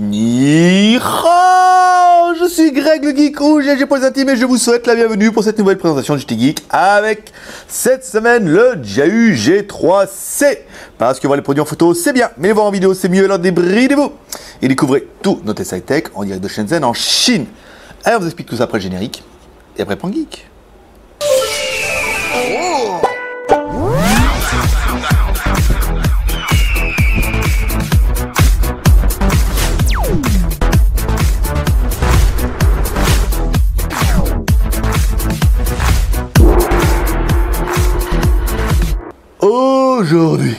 Ni hao, je suis Greg le Geek ou GG pour les intimes et je vous souhaite la bienvenue pour cette nouvelle présentation de JT Geek avec cette semaine le JAU G3C. Parce que voir les produits en photo c'est bien, mais les voir en vidéo c'est mieux, alors débridez-vous et découvrez tous nos tests high-tech en direct de Shenzhen en Chine. Allez, on vous explique tout ça après le générique et après Pan Geek. Aujourd'hui,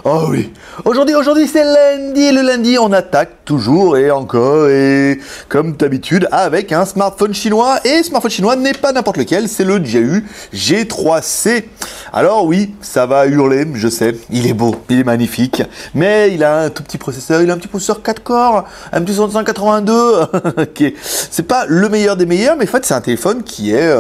oh oui, aujourd'hui c'est lundi et le lundi on attaque toujours et encore et comme d'habitude avec un smartphone chinois et smartphone chinois n'est pas n'importe lequel, c'est le JAU G3C. Alors oui, ça va hurler, je sais, il est beau, il est magnifique, mais il a un tout petit processeur, il a un petit processeur 4 corps, un petit 182, okay. C'est pas le meilleur des meilleurs, mais en fait c'est un téléphone qui est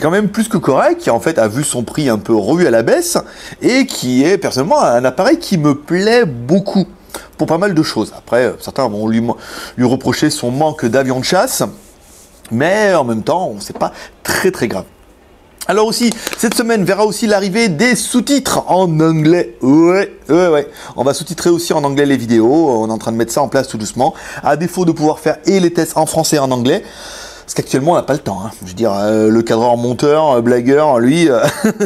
quand même plus que correct, qui en fait a vu son prix un peu revu à la baisse et qui est personnellement un appareil qui me plaît beaucoup pour pas mal de choses. Après, certains vont lui reprocher son manque d'avion de chasse, mais en même temps, c'est pas très grave. Alors aussi, cette semaine verra aussi l'arrivée des sous-titres en anglais. Ouais. On va sous-titrer aussi en anglais les vidéos. On est en train de mettre ça en place tout doucement. À défaut de pouvoir faire et les tests en français et en anglais. Parce qu'actuellement, on n'a pas le temps. Hein. Je veux dire, le cadreur, monteur, blagueur, lui,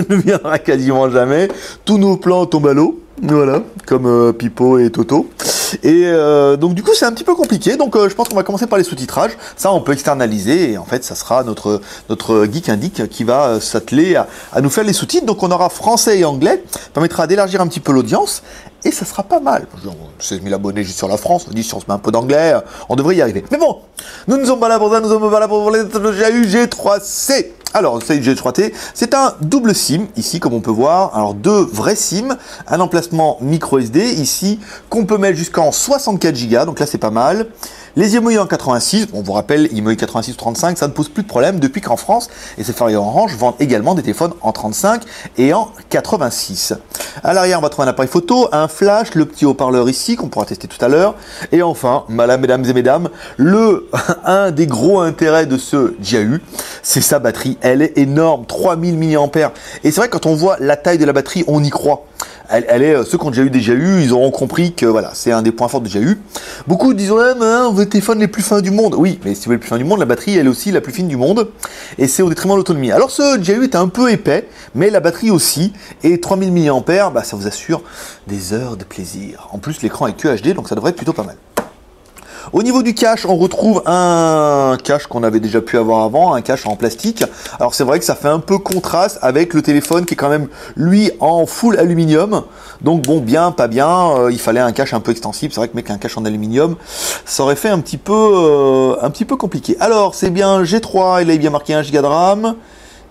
ne viendra quasiment jamais. Tous nos plans tombent à l'eau. Voilà, comme Pipo et Toto. Et donc du coup c'est un petit peu compliqué, donc je pense qu'on va commencer par les sous-titrages. Ça on peut externaliser et en fait ça sera notre Geek Indique qui va s'atteler à nous faire les sous-titres. Donc on aura français et anglais, permettra d'élargir un petit peu l'audience et ça sera pas mal. 16 000 abonnés juste sur la France, on dit si on se met un peu d'anglais, on devrait y arriver. Mais bon, nous ne sommes pas là pour ça, nous sommes pas là pour le JAU G3C. Alors, le G3T, c'est un double SIM, ici, comme on peut voir. Alors, deux vrais SIM, un emplacement micro SD, ici, qu'on peut mettre jusqu'en 64 Go, donc là, c'est pas mal. Les IMEI en 86, on vous rappelle, IMEI 86 ou 35, ça ne pose plus de problème depuis qu'en France, et Safari et Orange vendent également des téléphones en 35 et en 86. À l'arrière, on va trouver un appareil photo, un flash, le petit haut-parleur ici, qu'on pourra tester tout à l'heure. Et enfin, mesdames et mesdames, un des gros intérêts de ce JAU, c'est sa batterie. Elle est énorme, 3000 mAh. Et c'est vrai, quand on voit la taille de la batterie, on y croit. Ceux qui ont déjà eu des JAU, ils auront compris que voilà, c'est un des points forts de JAU. Beaucoup disent on veut les téléphones les plus fins du monde. Oui, mais si vous voulez les plus fins du monde, la batterie elle est aussi la plus fine du monde. Et c'est au détriment de l'autonomie. Alors ce JAU est un peu épais, mais la batterie aussi. Et 3000 mAh, ça vous assure des heures de plaisir. En plus, l'écran est QHD, donc ça devrait être plutôt pas mal. Au niveau du cache, on retrouve un cache qu'on avait déjà pu avoir avant, un cache en plastique. Alors c'est vrai que ça fait un peu contraste avec le téléphone qui est quand même, lui, en full aluminium. Donc bon, bien, pas bien, il fallait un cache un peu extensible. C'est vrai que mettre un cache en aluminium, ça aurait fait un petit peu compliqué. Alors c'est bien G3, il a bien marqué 1 Go de RAM.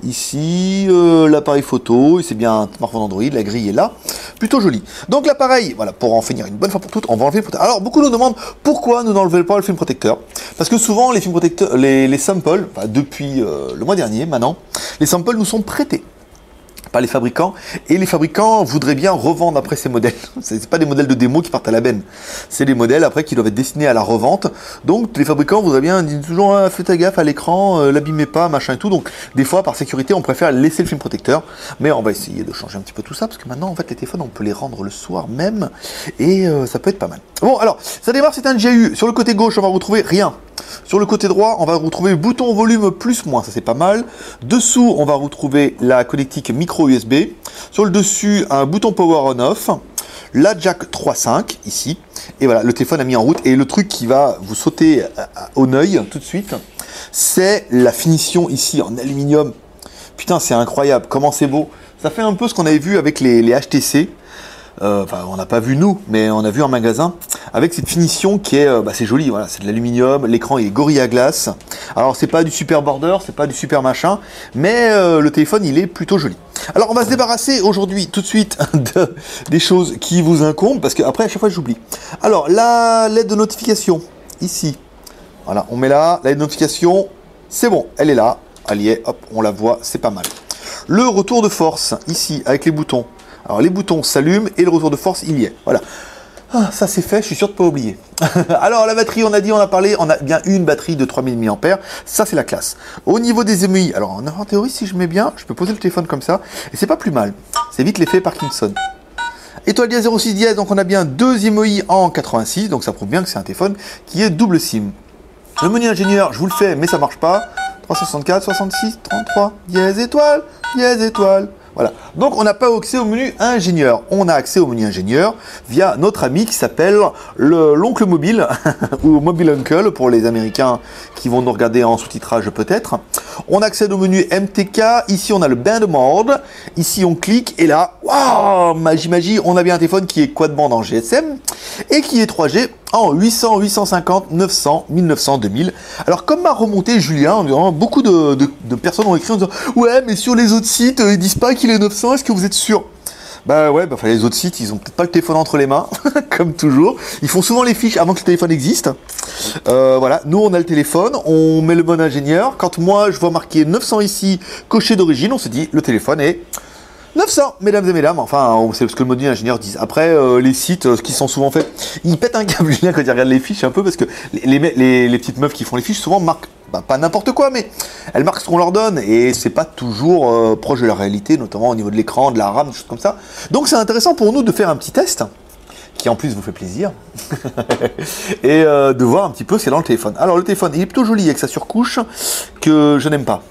Ici, l'appareil photo, c'est bien un smartphone Android, la grille est là, plutôt joli. Donc l'appareil, voilà, pour en finir une bonne fois pour toutes, on va enlever le protecteur. Alors beaucoup nous demandent pourquoi nous n'enlevons pas le film protecteur. Parce que souvent les films protecteurs, les samples, enfin, depuis le mois dernier maintenant, les samples nous sont prêtés par les fabricants, et les fabricants voudraient bien revendre après ces modèles. C'est pas des modèles de démo qui partent à la benne, c'est des modèles après qui doivent être destinés à la revente. Donc les fabricants voudraient bien, disent toujours fais ta gaffe à l'écran, l'abîmez pas, machin et tout. Donc des fois par sécurité on préfère laisser le film protecteur, mais on va essayer de changer un petit peu tout ça parce que maintenant en fait les téléphones on peut les rendre le soir même et ça peut être pas mal. Bon alors ça démarre, c'est un JAU. Sur le côté gauche on va retrouver rien. Sur le côté droit, on va retrouver bouton volume plus moins, ça c'est pas mal. Dessous, on va retrouver la connectique micro USB. Sur le dessus, un bouton power on off. La jack 3.5 ici. Et voilà, le téléphone a mis en route. Et le truc qui va vous sauter au œil tout de suite, c'est la finition ici en aluminium. Putain, c'est incroyable, comment c'est beau. Ça fait un peu ce qu'on avait vu avec les HTC. Enfin, on n'a pas vu nous, mais on a vu en magasin, avec cette finition qui est, c'est joli, voilà, c'est de l'aluminium, l'écran est Gorilla Glass. Alors c'est pas du super border, c'est pas du super machin, mais le téléphone il est plutôt joli. Alors on va se débarrasser aujourd'hui tout de suite des choses qui vous incombent, parce qu'après à chaque fois j'oublie. Alors la LED de notification, ici, voilà, on met là, la LED de notification, c'est bon, elle est là, elle y est, hop, on la voit, c'est pas mal. Le retour de force, ici, avec les boutons. Alors les boutons s'allument et le retour de force il y est. Voilà. Ah, ça c'est fait, je suis sûr de pas oublier. Alors la batterie, on a dit, on a parlé, on a bien une batterie de 3000 mAh, ça c'est la classe. Au niveau des EMI, alors en théorie si je mets bien, je peux poser le téléphone comme ça, et c'est pas plus mal. C'est vite l'effet Parkinson. Étoile dièse 06 dièse, donc on a bien 2 EMI en 86, donc ça prouve bien que c'est un téléphone qui est double SIM. Le menu ingénieur, je vous le fais, mais ça marche pas. 364, 66, 33, dièse étoile. Voilà. Donc on n'a pas accès au menu ingénieur. On a accès au menu ingénieur via notre ami qui s'appelle l'oncle mobile ou Mobile Uncle pour les Américains qui vont nous regarder en sous-titrage peut-être. On accède au menu MTK. Ici on a le band mode. Ici on clique et là, waouh, magie, on a bien un téléphone qui est quad band en GSM et qui est 3G en 800, 850, 900, 1900, 2000. Alors comme m'a remonté Julien, beaucoup de personnes ont écrit en disant « Ouais, mais sur les autres sites, ils disent pas qu'il est 900, est-ce que vous êtes sûr ?» Bah ouais, les autres sites, ils ont peut-être pas le téléphone entre les mains, comme toujours. Ils font souvent les fiches avant que le téléphone existe. Voilà, nous on a le téléphone, on met le bon ingénieur. Quand moi je vois marqué 900 ici, coché d'origine, on se dit le téléphone est 900, mesdames et mesdames, enfin, c'est ce que le module ingénieur dit. Après, les sites, ce qui sont souvent faits, ils pètent un câble, Julien, quand ils regardent les fiches, un peu, parce que les petites meufs qui font les fiches, souvent marquent, pas n'importe quoi, mais elles marquent ce qu'on leur donne, et c'est pas toujours proche de la réalité, notamment au niveau de l'écran, de la RAM, des choses comme ça. Donc c'est intéressant pour nous de faire un petit test, qui en plus vous fait plaisir, et de voir un petit peu ce qu'il y a dans le téléphone. Alors le téléphone, il est plutôt joli avec sa surcouche, que je n'aime pas.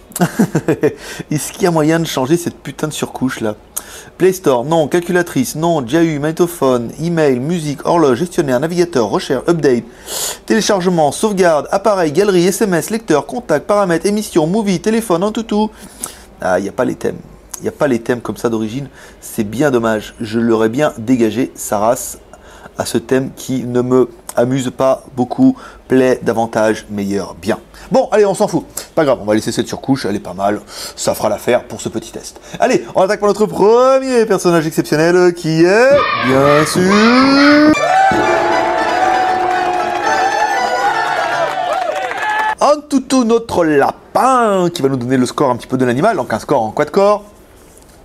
Est-ce qu'il y a moyen de changer cette putain de surcouche là? Play Store, non. Calculatrice, non. JAU, magnétophone, email, musique, horloge, gestionnaire, navigateur, recherche, update, téléchargement, sauvegarde, appareil, galerie, SMS, lecteur, contact, paramètres, émission, movie, téléphone, en tout. Ah, il n'y a pas les thèmes. Il n'y a pas les thèmes comme ça d'origine. C'est bien dommage. Je l'aurais bien dégagé, sa race, à ce thème qui ne me amuse pas beaucoup, plaît davantage, meilleur, bien. Bon, allez, on s'en fout. Pas grave, on va laisser cette surcouche, elle est pas mal. Ça fera l'affaire pour ce petit test. Allez, on attaque par notre premier personnage exceptionnel qui est, bien sûr, Antutu, notre lapin, qui va nous donner le score un petit peu de l'animal, donc un score en quad-core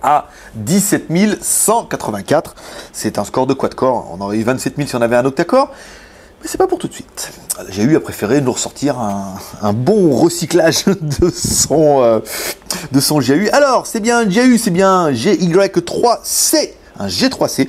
à 17 184. C'est un score de quad-core. On aurait eu 27 000 si on avait un octa-core. Mais c'est pas pour tout de suite. JAU a préféré nous ressortir un bon recyclage de son JAU. Alors, c'est bien JAU, c'est bien GY3C. Un G3C.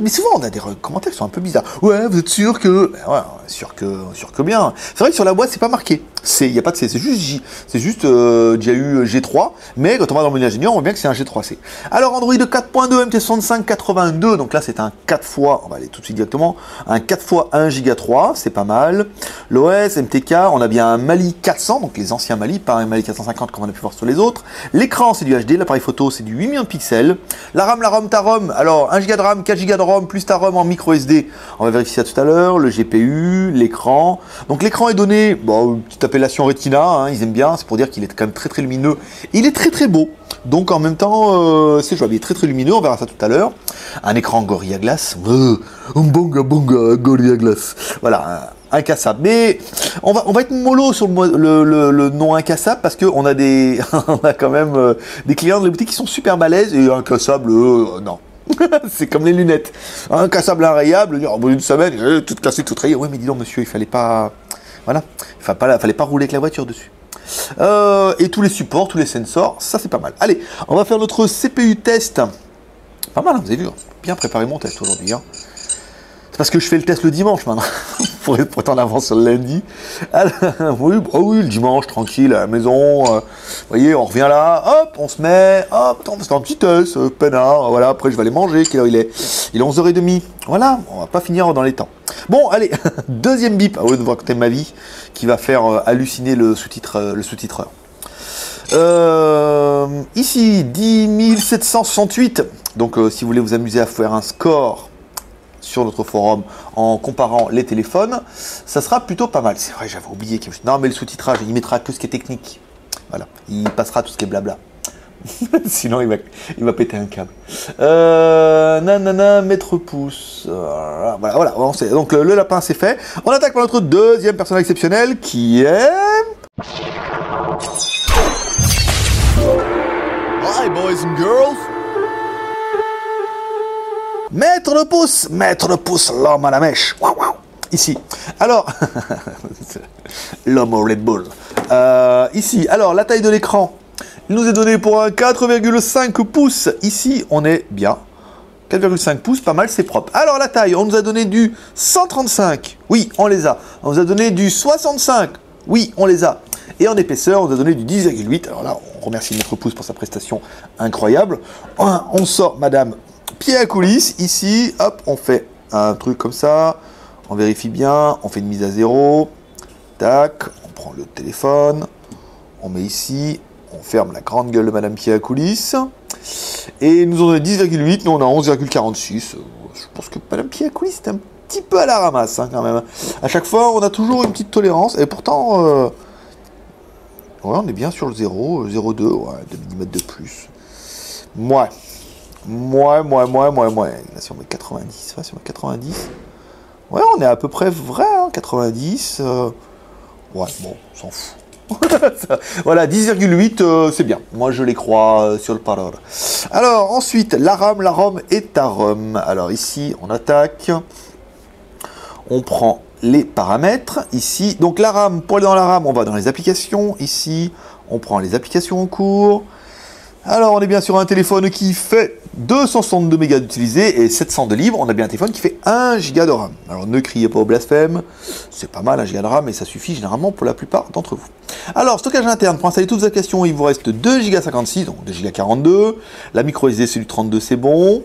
Mais souvent, on a des commentaires qui sont un peu bizarres. Ouais, vous êtes sûr que... Ben ouais, sûr que bien. C'est vrai que sur la boîte, c'est pas marqué. Il n'y a pas de C, c'est juste J. C'est juste JAU G3. Mais quand on va dans le menu ingénieur, on voit bien que c'est un G3C. Alors, Android 4.2 MT6582. Donc là, c'est un 4 fois... On va aller tout de suite directement. Un 4 fois 1 Go 3. C'est pas mal. L'OS, MTK, on a bien un Mali 400. Donc les anciens Mali, pas un Mali 450 comme on a pu voir sur les autres. L'écran, c'est du HD. L'appareil photo, c'est du 8 millions de pixels. La RAM, ta ROM. Alors, 1 Go de RAM, 4 Go de ROM, plus ta ROM en micro SD. On va vérifier ça tout à l'heure. Le GPU, l'écran. Donc, l'écran est donné, bon, une petite appellation Retina, hein, ils aiment bien. C'est pour dire qu'il est quand même très très lumineux. Il est très très beau. Donc, en même temps, c'est jouable. Il est très très lumineux. On verra ça tout à l'heure. Un écran Gorilla Glass. Bonga, Gorilla Glass. Voilà. Incassable. Mais on va être mollo sur le non incassable parce qu'on a on a quand même des clients de la boutique qui sont super balèzes et incassable, non. C'est comme les lunettes. Incassable, inrayable, au bout d'une semaine, tout cassé, tout rayé. Oui, mais dis donc, monsieur, il fallait pas. Voilà. Fallait pas rouler avec la voiture dessus. Et tous les supports, tous les sensors, ça c'est pas mal. Allez, on va faire notre CPU test. Pas mal, hein, vous avez vu, hein, bien préparé mon test aujourd'hui. Hein. C'est parce que je fais le test le dimanche maintenant. pour être en avance sur le lundi. Alors, oui, le dimanche, tranquille, à la maison. Vous voyez, on revient là, hop, on se met, hop, on fait un petit test, peinard, voilà, après je vais aller manger, quelle heure il est? Il est 11h30. Voilà, on va pas finir dans les temps. Bon, allez, deuxième bip, à vous de vous raconter ma vie, qui va faire halluciner le sous-titreur. Ici, 10 768. Donc, si vous voulez vous amuser à faire un score sur notre forum en comparant les téléphones, ça sera plutôt pas mal. C'est vrai, j'avais oublié qu'il y avait... Non, mais le sous-titrage, il mettra que ce qui est technique. Voilà, il passera tout ce qui est blabla. Sinon, il va péter un câble. Nanana, mètre pouce. Voilà. Donc, le lapin, c'est fait. On attaque par notre deuxième personnage exceptionnel qui est... Hi, boys and girls. Mettre le pouce, l'homme à la mèche. Waouh, waouh. Ici. Alors, l'homme au Red Bull. Ici, alors, la taille de l'écran. Il nous est donné pour un 4,5 pouces. Ici, on est bien. 4,5 pouces, pas mal, c'est propre. Alors, la taille, on nous a donné du 135. Oui, on les a. On nous a donné du 65. Oui, on les a. Et en épaisseur, on nous a donné du 10,8. Alors là, on remercie Maître Pouce pour sa prestation incroyable. On sort, madame, pied à coulisses. Ici, hop, on fait un truc comme ça. On vérifie bien, on fait une mise à zéro, tac, on prend le téléphone, on met ici, on ferme la grande gueule de Madame Pied à coulisses, et nous on a 10,8, nous on a 11,46, je pense que Madame Pied à coulisses est un petit peu à la ramasse hein, quand même. À chaque fois on a toujours une petite tolérance, et pourtant, ouais, on est bien sur le 0,2, ouais, 2 mm de plus. Moi. Là si on met 90, ouais, si on met 90... Ouais, on est à peu près vrai, hein, 90. Ouais, bon, on s'en fout. Voilà, 10,8, c'est bien. Moi, je les crois sur le parole. Alors, ensuite, la ROM est à ROM. Alors, ici, on attaque. On prend les paramètres. Ici, donc la RAM, pour aller dans la RAM, on va dans les applications. Ici, on prend les applications en cours. Alors, on est bien sur un téléphone qui fait 262 mégas d'utilisé et 700 de libre. On a bien un téléphone qui fait 1 giga de RAM. Alors, ne criez pas au blasphème. C'est pas mal, 1 giga de RAM, mais ça suffit généralement pour la plupart d'entre vous. Alors, stockage interne, pour installer toutes les applications, il vous reste 2 giga 56, donc 2 giga 42. La micro SD, c'est du 32, c'est bon.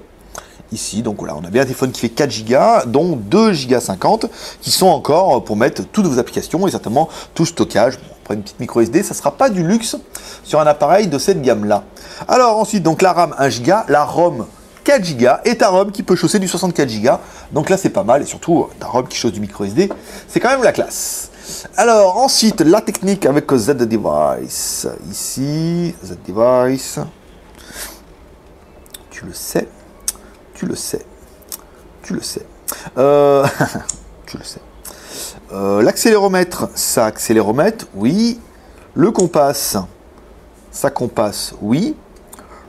Ici, donc voilà, on a bien un téléphone qui fait 4 Go, dont 2 Go 50, qui sont encore pour mettre toutes vos applications et certainement tout stockage. Bon, après une petite micro SD, ça ne sera pas du luxe sur un appareil de cette gamme-là. Alors ensuite, donc la RAM 1 Go, la ROM 4 Go et ta ROM qui peut chausser du 64 Go. Donc là, c'est pas mal et surtout, ta ROM qui chausse du micro SD, c'est quand même la classe. Alors ensuite, la technique avec Z-Device. Ici, Z-Device. Tu le sais. Tu le sais. Tu le sais. Tu le sais. L'accéléromètre, ça accéléromètre, oui. Le compass, ça compasse, oui.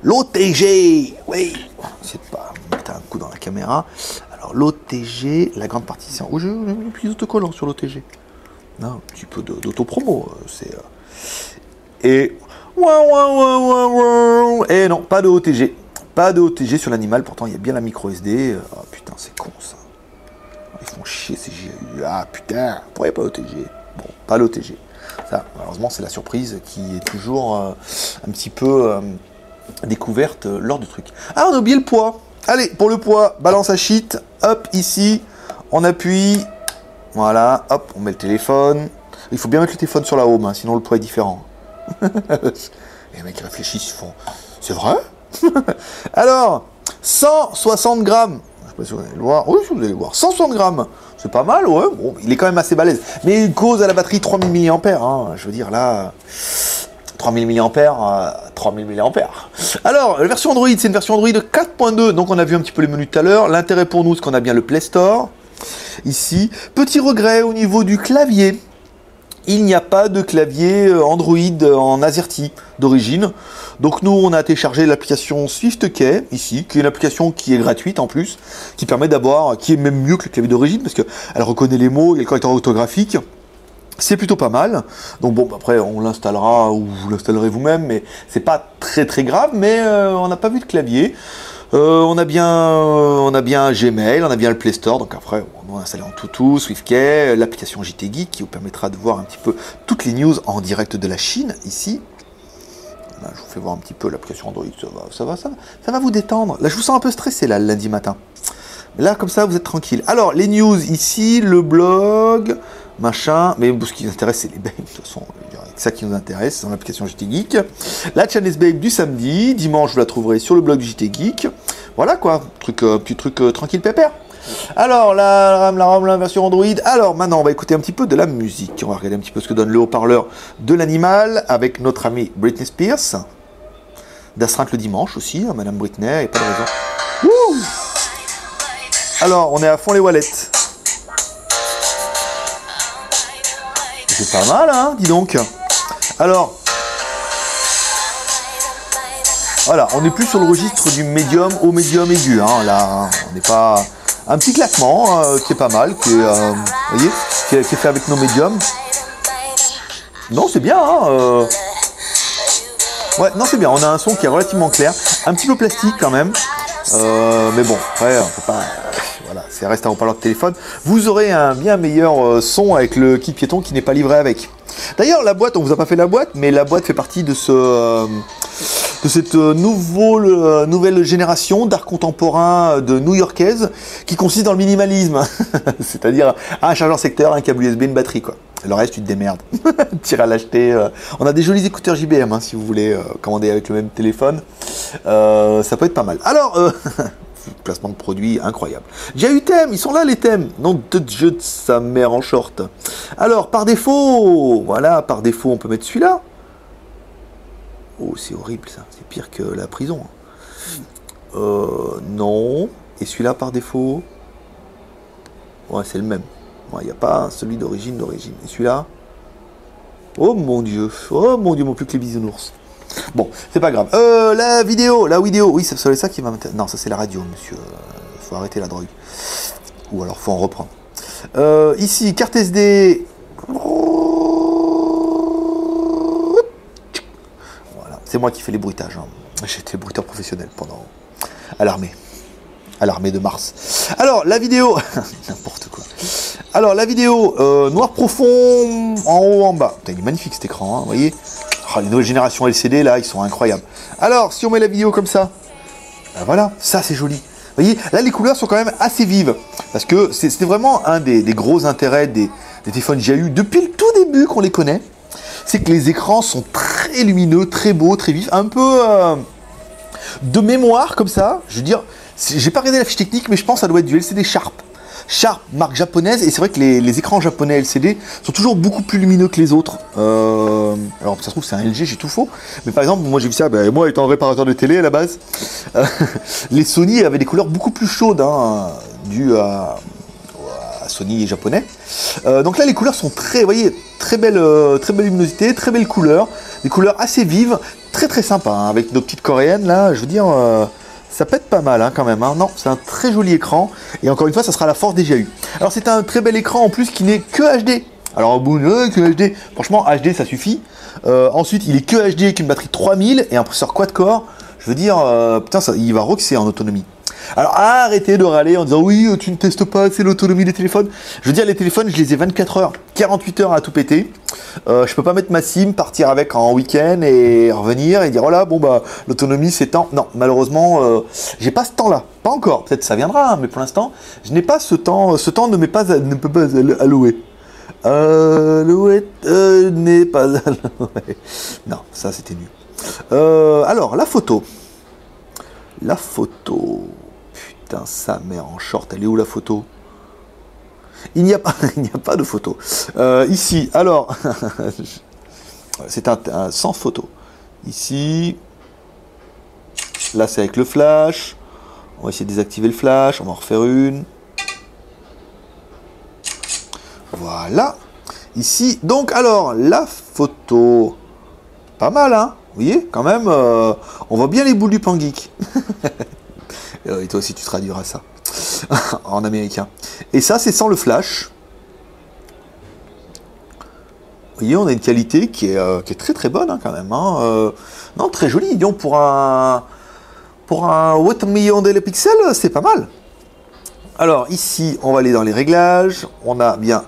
L'OTG, oui. C'est pas mettre un coup dans la caméra. Alors l'OTG, la grande partition. Oh, j'ai mis plus d'autocollant sur l'OTG. Non, un petit peu d'autopromo. C'est. Et. Et non, pas de OTG. Pas de OTG sur l'animal, pourtant il y a bien la micro SD. Oh putain, c'est con ça. Ils font chier ces GAU. Ah putain, pourquoi il n'y a pas OTG? Bon, pas l'OTG. Ça, malheureusement, c'est la surprise qui est toujours un petit peu découverte lors du truc. Ah, on a oublié le poids. Allez, pour le poids, balance à shit. Hop, ici, on appuie. Voilà, hop, on met le téléphone. Il faut bien mettre le téléphone sur la home, hein, sinon le poids est différent. Les mecs réfléchissent, ils font. C'est vrai? Alors, 160 grammes. Je sais pas si vous allez le voir. Oui, vous allez le voir. 160 grammes. C'est pas mal, ouais. Bon, il est quand même assez balèze. Mais il cause à la batterie 3000 mAh. Hein. Je veux dire, là, 3000 mAh, 3000 mAh. Alors, la version Android, c'est une version Android 4.2. Donc, on a vu un petit peu les menus tout à l'heure. L'intérêt pour nous, c'est qu'on a bien le Play Store. Ici. Petit regret au niveau du clavier. Il n'y a pas de clavier Android en AZERTY d'origine. Donc nous, on a téléchargé l'application SwiftKey, ici, qui est une application qui est gratuite en plus, qui permet d'avoir, qui est même mieux que le clavier d'origine, parce qu'elle reconnaît les mots, il y a le correcteur orthographique. C'est plutôt pas mal. Donc bon, après, on l'installera, ou vous l'installerez vous-même, mais c'est pas très très grave, mais on n'a pas vu de clavier. On a bien Gmail, on a bien le Play Store, donc après on va installer en toutou, SwiftKey, l'application JT Geek qui vous permettra de voir un petit peu toutes les news en direct de la Chine, ici. Là, je vous fais voir un petit peu l'application Android, ça va vous détendre. Là, je vous sens un peu stressé, là, le lundi matin. Mais là, comme ça, vous êtes tranquille. Alors, les news ici, le blog, machin, mais ce qui nous intéresse, c'est les babes, de toute façon, c'est ça qui nous intéresse, c'est dans l'application JT Geek. La Chinese Babe du samedi, dimanche, vous la trouverez sur le blog du JT Geek. Voilà quoi, petit truc tranquille pépère. Alors, la RAM, la version Android. Alors, maintenant, on va écouter un petit peu de la musique. On va regarder un petit peu ce que donne le haut-parleur de l'animal avec notre amie Britney Spears. D'astreinte le dimanche aussi, hein, Madame Britney, et pas de raison. Wouh! Alors, on est à fond les wallets. C'est pas mal, hein, dis donc. Alors, Voilà, on n'est plus sur le registre du médium au médium aigu. Hein. Là, on n'est pas... Un petit claquement qui est pas mal, qui est, vous voyez, qui est fait avec nos médiums. Non, c'est bien. Hein, Ouais, non, c'est bien. On a un son qui est relativement clair. Un petit peu plastique quand même. Mais bon, après, on peut pas... Voilà, ça reste un haut-parleur de téléphone. Vous aurez un bien meilleur son avec le kit piéton qui n'est pas livré avec. D'ailleurs, la boîte, on vous a pas fait la boîte, mais la boîte fait partie de cette nouvelle génération d'art contemporain de new-yorkaise qui consiste dans le minimalisme. C'est-à-dire un chargeur secteur, un câble USB, une batterie, quoi. Le reste, tu te démerdes. Tire à l'acheter. On a des jolis écouteurs JBM, hein, si vous voulez commander avec le même téléphone. Ça peut être pas mal. Alors, placement de produits incroyable. J'ai eu thème, ils sont là les thèmes. Nom de Dieu de sa mère en short. Alors, par défaut, voilà, par défaut, on peut mettre celui-là. Oh, c'est horrible ça, c'est pire que la prison. Non. Et celui-là par défaut. Ouais, c'est le même. Il n'y a pas celui d'origine. Et celui-là. Oh mon Dieu, mon plus que les bisounours. Bon, c'est pas grave. La vidéo, oui, c'est ça qui va m'intéresser. Non, ça c'est la radio, monsieur. Faut arrêter la drogue. Ou alors faut en reprendre. Ici, carte SD. Voilà, c'est moi qui fais les bruitages. Hein. J'étais bruiteur professionnel pendant à l'armée de Mars. Alors la vidéo, n'importe quoi. Alors la vidéo, noir profond, en haut, en bas. Putain, il est magnifique cet écran, hein, vous voyez. Oh, les nouvelles générations LCD, là, ils sont incroyables. Alors, si on met la vidéo comme ça, ben voilà, ça c'est joli. Vous voyez, là, les couleurs sont quand même assez vives. Parce que c'était vraiment un des gros intérêts des téléphones JAU depuis le tout début qu'on les connaît. C'est que les écrans sont très lumineux, très beaux, très vifs. Un peu de mémoire, comme ça. Je veux dire, j'ai pas regardé la fiche technique, mais je pense que ça doit être du LCD Sharp. Sharp, marque japonaise, et c'est vrai que les écrans japonais LCD sont toujours beaucoup plus lumineux que les autres. Alors ça se trouve c'est un LG, j'ai tout faux. Mais par exemple, moi j'ai vu ça, moi étant réparateur de télé à la base, les Sony avaient des couleurs beaucoup plus chaudes, hein, dues à Sony japonais. Donc là les couleurs sont très, vous voyez, très belle luminosité, très belle couleur, des couleurs assez vives, très très sympa, hein, avec nos petites coréennes là, je veux dire... ça pète pas mal hein, quand même, hein. Non, c'est un très joli écran, et encore une fois, ça sera la force des JAU. Alors c'est un très bel écran en plus qui n'est que HD. Alors au bout que HD, franchement HD ça suffit. Ensuite il est que HD avec une batterie 3000 et un processeur quad-core. Je veux dire, putain, il va roxer en autonomie. Alors arrêtez de râler en disant oui, tu ne testes pas assez l'autonomie des téléphones. Je veux dire, les téléphones, je les ai 24 heures, 48 heures à tout péter. Je peux pas mettre ma SIM, partir avec en week-end et revenir et dire voilà, bon bah l'autonomie c'est tant. Non, malheureusement, j'ai pas ce temps-là. Pas encore. Peut-être ça viendra, hein, mais pour l'instant, je n'ai pas ce temps. Ce temps ne peut pas allouer. N'est pas alloué. Non, ça c'était nul. Alors la photo. La photo. Putain, sa mère en short, elle est où la photo? Il n'y a pas de photo. Ici, alors, c'est un sans photo. Ici, là c'est avec le flash. On va essayer de désactiver le flash, on va en refaire une. Voilà. Ici, donc, alors, la photo. Pas mal, hein? Vous voyez, quand même, on voit bien les boules du Pangeek. Et toi aussi, tu traduiras ça en américain. Et ça, c'est sans le flash. Vous voyez, on a une qualité qui est très très bonne, hein, quand même. Hein. Non, très jolie. Disons, pour un 8 millions de pixels, c'est pas mal. Alors, ici, on va aller dans les réglages. On a bien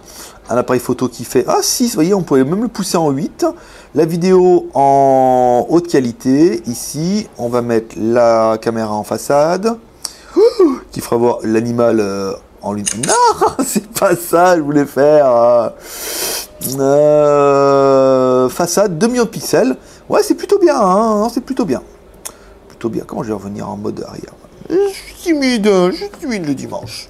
un appareil photo qui fait... Ah, 6, vous voyez, on pouvait même le pousser en 8. La vidéo en haute qualité. Ici, on va mettre la caméra en façade. Qui fera voir l'animal en lui. Non, c'est pas ça, je voulais faire. Façade, 2 millions de pixels. Ouais, c'est plutôt bien, hein, c'est plutôt bien. Plutôt bien. Comment je vais revenir en mode arrière? Je suis timide le dimanche.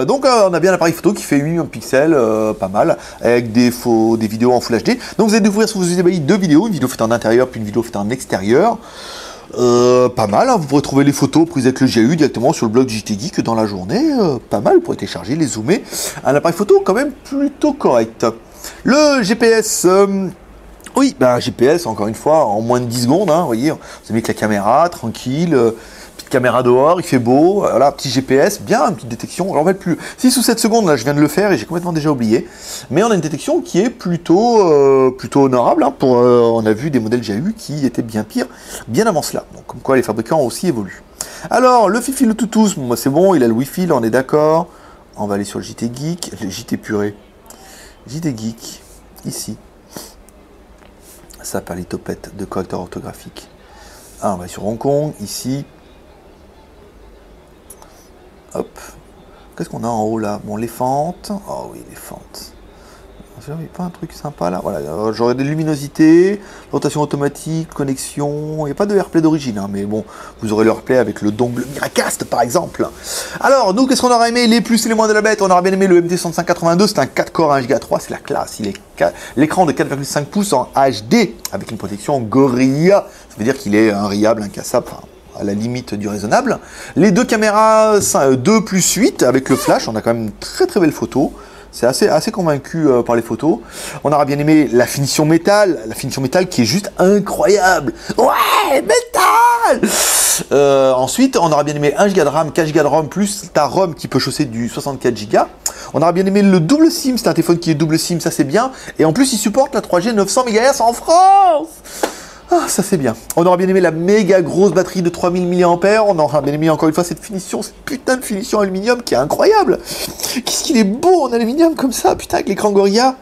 Donc on a bien l'appareil photo qui fait 8 millions de pixels, pas mal, avec des vidéos en Full HD. Donc vous allez découvrir sur vos ébahis 2 vidéos, une vidéo faite en intérieur puis une vidéo faite en extérieur. Pas mal, hein, vous pourrez trouver les photos prises avec le JAU directement sur le blog JT Geek dans la journée. Pas mal, vous pourrez télécharger, les zoomer. Un appareil photo quand même plutôt correct. Le GPS, Oui, bah GPS, encore une fois, en moins de 10 secondes, hein, vous voyez, vous avez mis avec la caméra, tranquille, petite caméra dehors, il fait beau, voilà, petit GPS, bien, une petite détection, alors on va être plus... 6 ou 7 secondes, là, je viens de le faire et j'ai complètement déjà oublié, mais on a une détection qui est plutôt honorable, hein, on a vu des modèles JAU qui étaient bien pires, bien avant cela, donc comme quoi les fabricants aussi évoluent. Alors, le Fifi le Toutous, moi c'est bon, il a le Wi-Fi, là on est d'accord, on va aller sur le JT Geek, le JT Purée, JT Geek, ici. Ça par les topettes de correcteur orthographique. Ah, on va sur Hong Kong, ici. Hop. Qu'est-ce qu'on a en haut là? Bon, les fentes. Oh oui, les fentes. J'avais pas un truc sympa là. Voilà, j'aurais des luminosités, rotation automatique, connexion. Il n'y a pas de AirPlay d'origine, hein, mais bon, vous aurez le AirPlay avec le dongle Miracast par exemple. Alors, nous, qu'est-ce qu'on aura aimé? Les plus et les moins de la bête. On aura bien aimé le MT6582, c'est un 4 core 1 Go 3, c'est la classe. Il est l'écran de 4,5 pouces en HD avec une protection Gorilla. Ça veut dire qu'il est invariable, incassable, enfin, à la limite du raisonnable. Les deux caméras 2 plus 8 avec le flash, on a quand même une très très belle photo. C'est assez convaincu par les photos. On aura bien aimé la finition métal qui est juste incroyable. Ouais, métal. Ensuite, on aura bien aimé 1 Go de RAM, 4 Go de ROM, plus ta ROM qui peut chausser du 64 Go. On aura bien aimé le double SIM, c'est un téléphone qui est double SIM, ça c'est bien. Et en plus, il supporte la 3G 900 MHz en France. Ah, ça c'est bien. On aura bien aimé la méga grosse batterie de 3000 mAh. On aura bien aimé encore une fois cette finition, cette putain de finition aluminium qui est incroyable. Qu'est-ce qu'il est beau en aluminium comme ça, putain, avec l'écran Gorilla.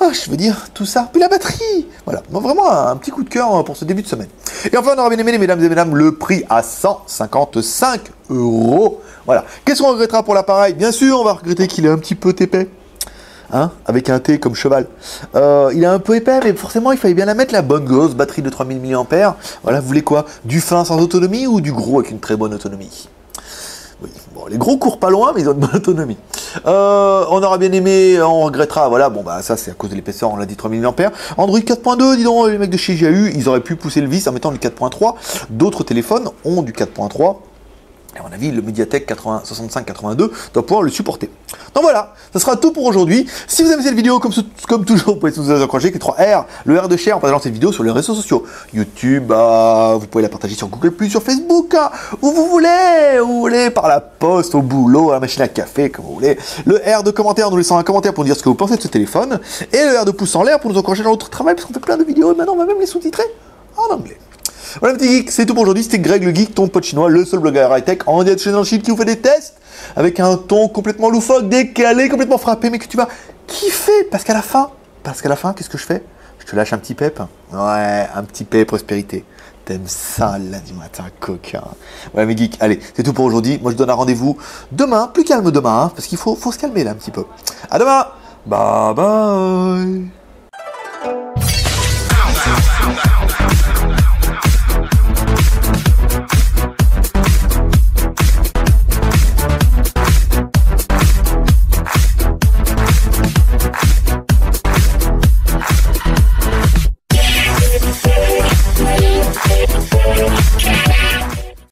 Ah, je veux dire, tout ça. Puis la batterie. Voilà, bon, vraiment un petit coup de cœur pour ce début de semaine. Et enfin, on aura bien aimé, mesdames et mesdames, le prix à 155 €. Voilà. Qu'est-ce qu'on regrettera pour l'appareil? Bien sûr, on va regretter qu'il est un petit peu épais. Hein, avec un T comme cheval. Il est un peu épais, mais forcément, il fallait bien la mettre, la bonne grosse batterie de 3000 mAh. Voilà, vous voulez quoi? Du fin sans autonomie ou du gros avec une très bonne autonomie? Oui, bon, les gros courent pas loin, mais ils ont une bonne autonomie. On aura bien aimé, on regrettera, voilà, bon, bah, ça, c'est à cause de l'épaisseur, on l'a dit, 3000 mAh. Android 4.2, dis donc, les mecs de chez JAU, ils auraient pu pousser le vice en mettant du 4.3. D'autres téléphones ont du 4.3. Et à mon avis, le Mediatek 6582 doit pouvoir le supporter. Donc voilà, ça sera tout pour aujourd'hui. Si vous aimez cette vidéo, comme toujours, vous pouvez nous encourager avec les 3 R, le R de share en partageant cette vidéo sur les réseaux sociaux. YouTube, vous pouvez la partager sur Google+, sur Facebook, où vous voulez, par la poste, au boulot, à la machine à café, comme vous voulez. Le R de commentaire, nous laissant un commentaire pour dire ce que vous pensez de ce téléphone. Et le R de pouce en l'air pour nous encourager dans notre travail, parce qu'on fait plein de vidéos, et maintenant on va même les sous-titrer en anglais. Voilà petit geek, c'est tout pour aujourd'hui, c'était Greg le geek, ton pote chinois, le seul blogueur high-tech en direct chez dans le Chine qui vous fait des tests avec un ton complètement loufoque, décalé, complètement frappé, mais que tu vas kiffer, parce qu'à la fin, qu'est-ce que je fais? Je te lâche un petit pep. Ouais, un petit pep prospérité. T'aimes ça lundi matin, coquin. Ouais mes geeks, allez, c'est tout pour aujourd'hui. Moi je donne un rendez-vous demain, plus calme demain, hein, parce qu'il faut se calmer là un petit peu. À demain. Bye bye.